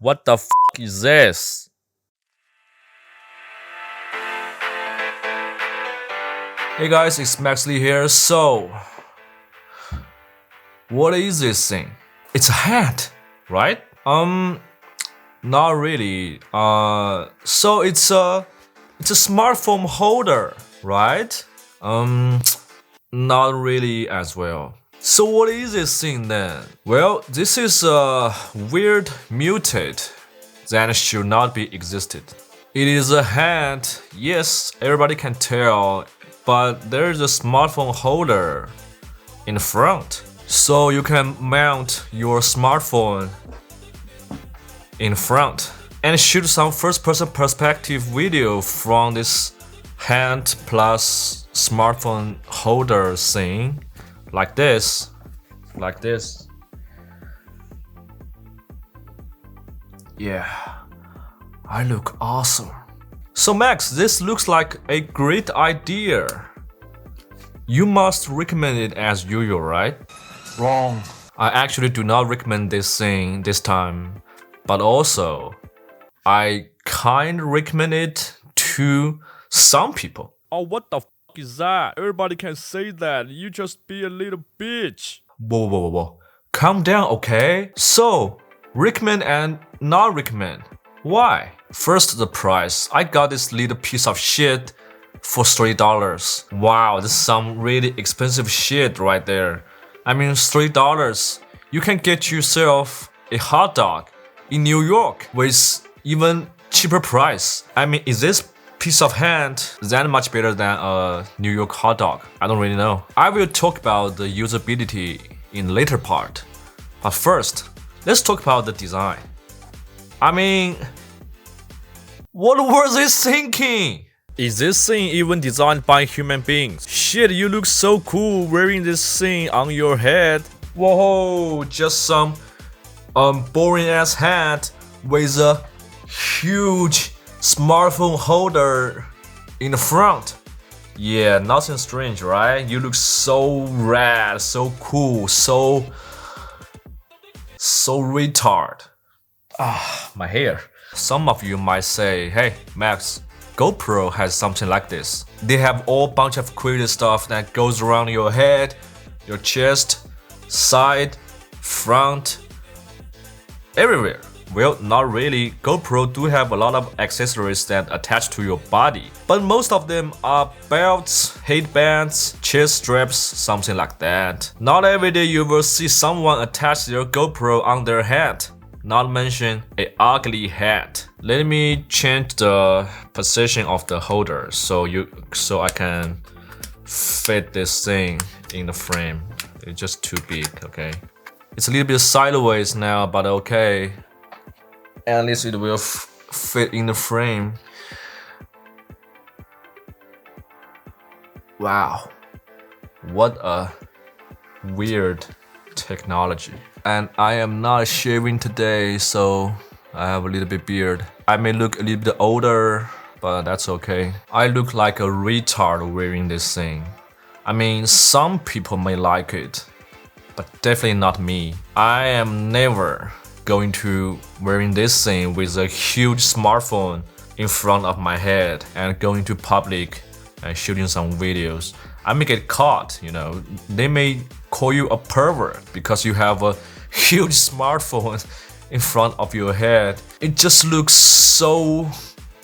What the f is this? Hey guys, it's Maxley here. So, what is this thing? It's a hat, right? Not really. So it's a smartphone holder, right? Not really as well. So what is this thing then? Well, this is a weird mutate that should not be existed. It is a hat, yes, everybody can tell, but there is a smartphone holder in the front. So you can mount your smartphone in front and shoot some first-person perspective video from this hand plus smartphone holder thing. Like this. Yeah, I look awesome. So Max, this looks like a great idea. You must recommend it as usual, right? Wrong. I actually do not recommend this thing this time, but also I kind recommend it to some people. Oh, what the f is that? Everybody can say that. You just be a little bitch. Whoa. Calm down, okay? So, recommend and not recommend. Why? First, the price. I got this little piece of shit for $3. Wow, this is some really expensive shit right there. I mean, $3. You can get yourself a hot dog in New York with even cheaper price. I mean, is this piece of hand that much better than a New York hot dog? I don't really know. I will talk about the usability in later part. But first, let's talk about the design. I mean, what was he thinking? Is this thing even designed by human beings? Shit, you look so cool wearing this thing on your head. Whoa, just some boring ass hat with a huge smartphone holder in the front. Yeah, nothing strange, right? You look so rad, so cool, so retard. My hair. Some of you might say, hey, Max, GoPro has something like this. They have all bunch of crazy stuff that goes around your head, your chest, side, front, everywhere. Well, not really. GoPro do have a lot of accessories that attach to your body, but most of them are belts, headbands, chest straps, something like that. Not every day you will see someone attach their GoPro on their head. Not mention a ugly hat. Let me change the position of the holder so I can fit this thing in the frame. It's just too big, okay? It's a little bit sideways now, but okay. At least it will fit in the frame. Wow, what a weird technology. And I am not shaving today, so I have a little bit beard. I may look a little bit older, but that's okay. I look like a retard wearing this thing. I mean, some people may like it, but definitely not me. I am never going to wearing this thing with a huge smartphone in front of my head and going to public and shooting some videos. I may get caught, you know. They may call you a pervert because you have a huge smartphone in front of your head. It just looks so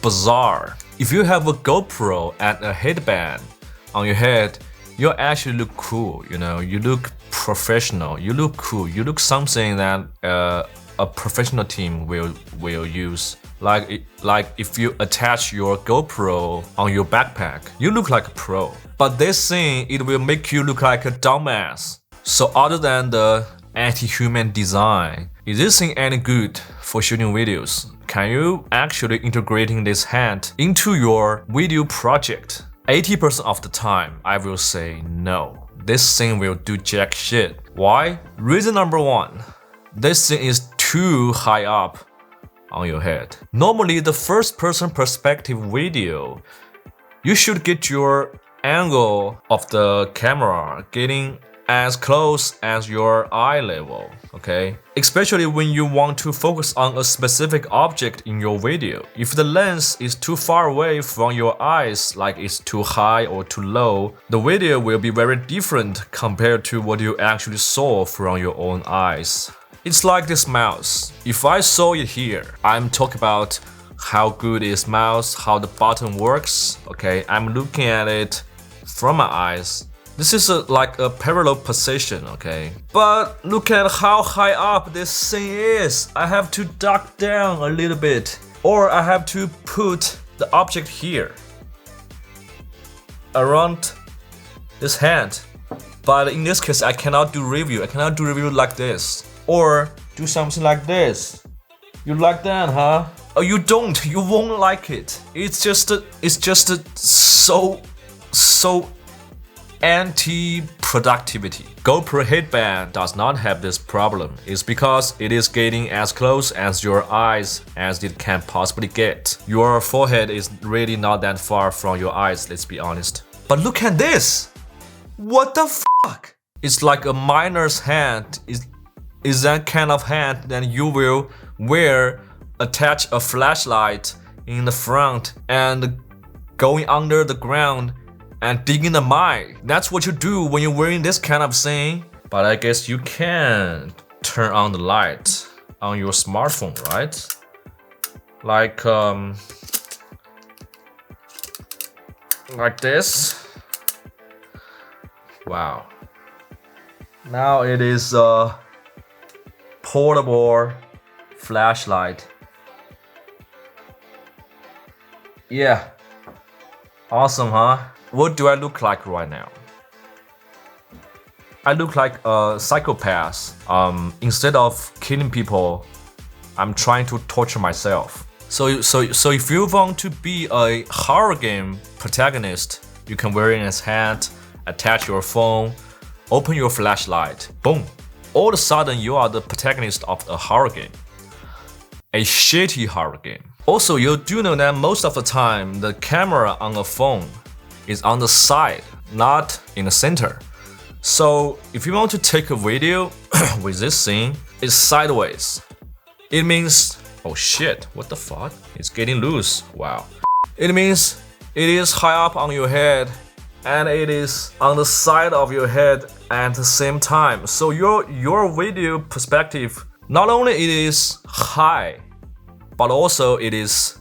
bizarre. If you have a GoPro and a headband on your head, you actually look cool, you know. You look professional, you look cool, you look something that a professional team will use. Like if you attach your GoPro on your backpack, you look like a pro. But this thing, it will make you look like a dumbass. So other than the anti-human design, is this thing any good for shooting videos? Can you actually integrating this hat into your video project? 80% of the time, I will say no. This thing will do jack shit. Why? Reason number one, this thing is too high up on your head. Normally, the first-person perspective video, you should get your angle of the camera getting as close as your eye level, okay? Especially when you want to focus on a specific object in your video. If the lens is too far away from your eyes, like it's too high or too low, the video will be very different compared to what you actually saw from your own eyes. It's like this mouse. If I saw it here, I'm talking about how good is mouse, how the button works, okay? I'm looking at it from my eyes. This is like a parallel position, okay? But look at how high up this thing is. I have to duck down a little bit, or I have to put the object here around this hand. But in this case, I cannot do review. I cannot do review like this, or do something like this. You like that, huh? Oh, you don't. You won't like it. It's just so anti-productivity. GoPro headband does not have this problem. It's because it is getting as close as your eyes as it can possibly get. Your forehead is really not that far from your eyes, let's be honest. But look at this! What the fuck? It's like a miner's hand. Is that kind of hand that you will attach a flashlight in the front and going under the ground and digging the mine. That's what you do when you're wearing this kind of thing. But I guess you can turn on the light on your smartphone, right? Like this. Wow. Now it is a portable flashlight. Yeah. Awesome, huh? What do I look like right now? I look like a psychopath. Instead of killing people, I'm trying to torture myself. So if you want to be a horror game protagonist, you can wear it in his hand, attach your phone, open your flashlight, boom. All of a sudden, you are the protagonist of a horror game. A shitty horror game. Also, you do know that most of the time, the camera on a phone is on the side, not in the center. So if you want to take a video with this thing, it's sideways. It means, oh shit, what the fuck? It's getting loose, wow. It means it is high up on your head and it is on the side of your head at the same time. So your video perspective, not only it is high, but also it is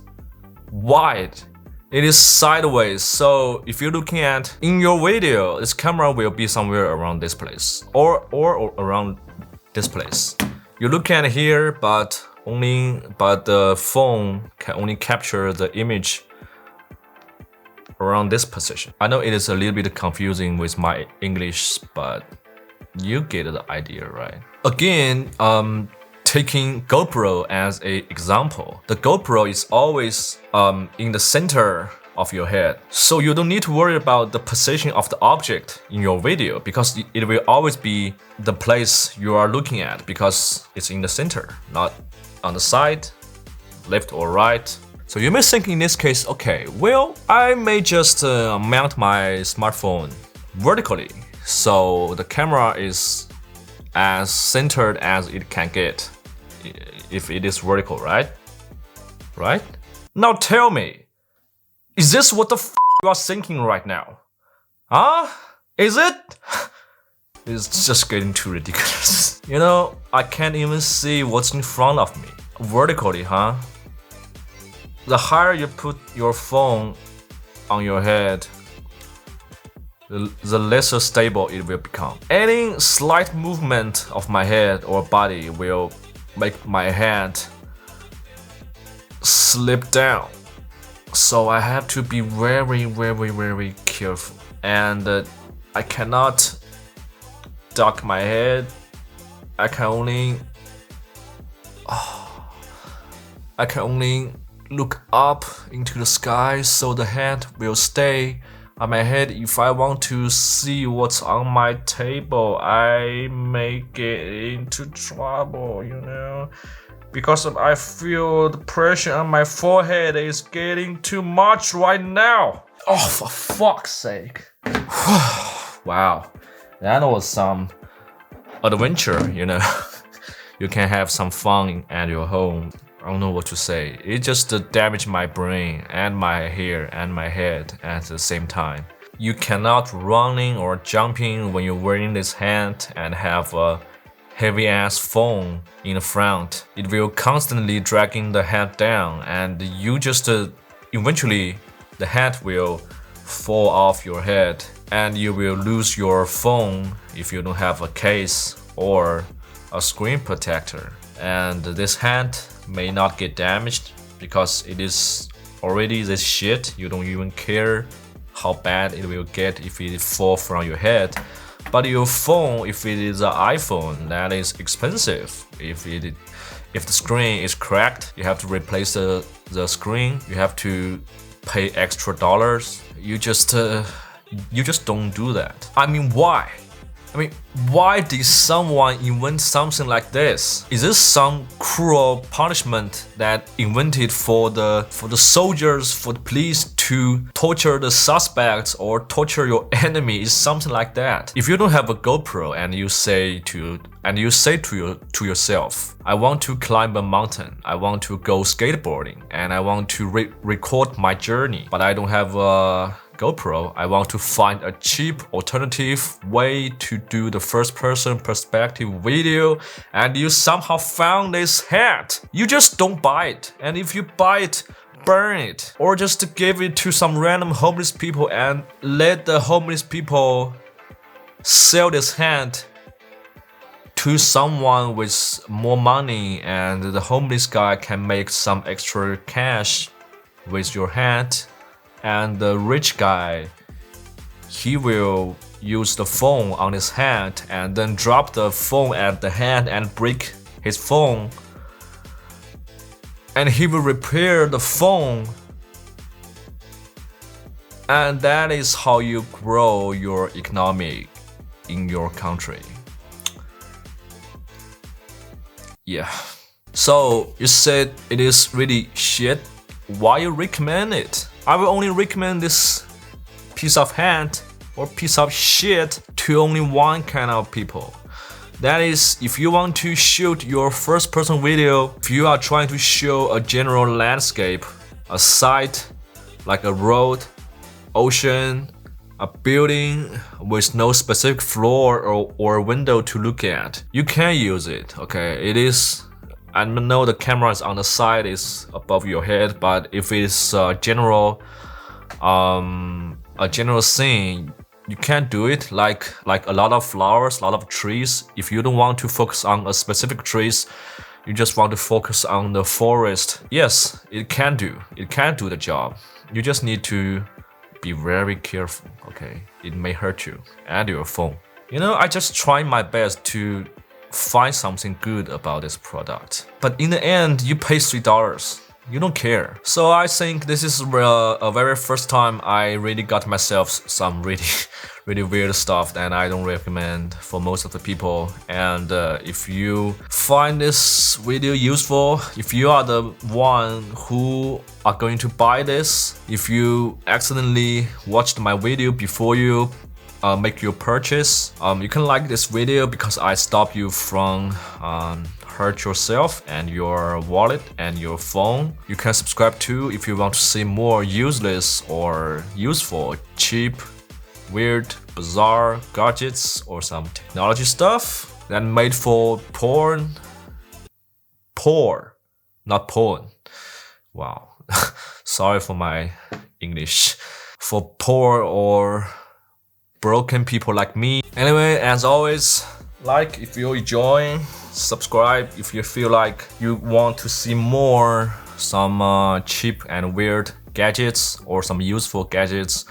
wide. It is sideways, so if you're looking at in your video, this camera will be somewhere around this place or around this place. You look at here, but the phone can only capture the image around this position. I know it is a little bit confusing with my English, but you get the idea, right? Again, taking GoPro as an example, the GoPro is always in the center of your head. So you don't need to worry about the position of the object in your video because it will always be the place you are looking at because it's in the center, not on the side, left or right. So you may think in this case, okay, well, I may just mount my smartphone vertically. So the camera is as centered as it can get if it is vertical, right? Right? Now tell me, is this what the f you are thinking right now? Huh? Is it? It's just getting too ridiculous. You know, I can't even see what's in front of me. Vertically, huh? The higher you put your phone on your head, the less stable it will become. Any slight movement of my head or body will make my hand slip down. So I have to be very careful. And I cannot duck my head. I can only look up into the sky so the hand will stay on my head. If I want to see what's on my table, I may get into trouble, you know, because I feel the pressure on my forehead is getting too much right now. Oh, for fuck's sake. Wow. That was some adventure, you know. You can have some fun at your home. I don't know what to say. It just damaged my brain and my hair and my head at the same time. You cannot running or jumping when you're wearing this hat and have a heavy ass phone in the front. It will constantly dragging the hat down, and you just eventually the hat will fall off your head, and you will lose your phone if you don't have a case or a screen protector. And this hat may not get damaged because it is already this shit. You don't even care how bad it will get if it fall from your head. But your phone, if it is an iPhone, that is expensive. If the screen is cracked, you have to replace the screen. You have to pay extra dollars. You just don't do that. I mean, why? Why did someone invent something like this? Is this some cruel punishment that invented for the soldiers, for the police to torture the suspects or torture your enemy? Is something like that? If you don't have a GoPro and you say to yourself, I want to climb a mountain, I want to go skateboarding, and I want to record my journey, but I don't have a GoPro. I want to find a cheap alternative way to do the first-person perspective video, and you somehow found this hat. You just don't buy it, and if you buy it, burn it, or just give it to some random homeless people and let the homeless people sell this hat to someone with more money, and the homeless guy can make some extra cash with your hat. And the rich guy, he will use the phone on his hat and then drop the phone at the hand and break his phone. And he will repair the phone. And that is how you grow your economy in your country. Yeah. So you said it is really shit. Why you recommend it? I will only recommend this piece of hat or piece of shit to only one kind of people. That is, if you want to shoot your first-person video, if you are trying to show a general landscape, a site like a road, ocean, a building with no specific floor or window to look at, you can use it. Okay, it is. I know the camera is on the side, is above your head, but if it's a general scene, you can't do it like a lot of flowers, a lot of trees. If you don't want to focus on a specific trees, you just want to focus on the forest. Yes, it can do the job. You just need to be very careful. Okay, it may hurt you and your phone. You know, I just try my best to find something good about this product, but in the end you pay $3. You don't care. So I think this is a very first time I really got myself some really weird stuff that I don't recommend for most of the people. And if you find this video useful, if you are the one who are going to buy this, if you accidentally watched my video before you make your purchase, you can like this video because I stop you from hurt yourself and your wallet and your phone. You can subscribe too if you want to see more useless or useful, cheap, weird, bizarre gadgets or some technology stuff that made for porn, not porn. Wow, sorry for my English. For poor or broken people like me. Anyway, as always, like if you enjoy, subscribe if you feel like you want to see more some cheap and weird gadgets or some useful gadgets.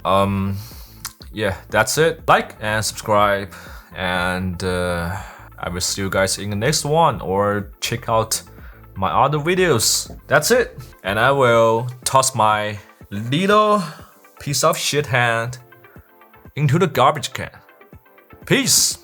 Yeah, that's it. Like and subscribe, and I will see you guys in the next one, or check out my other videos. That's it, and I will toss my little piece of shit hand into the garbage can. Peace.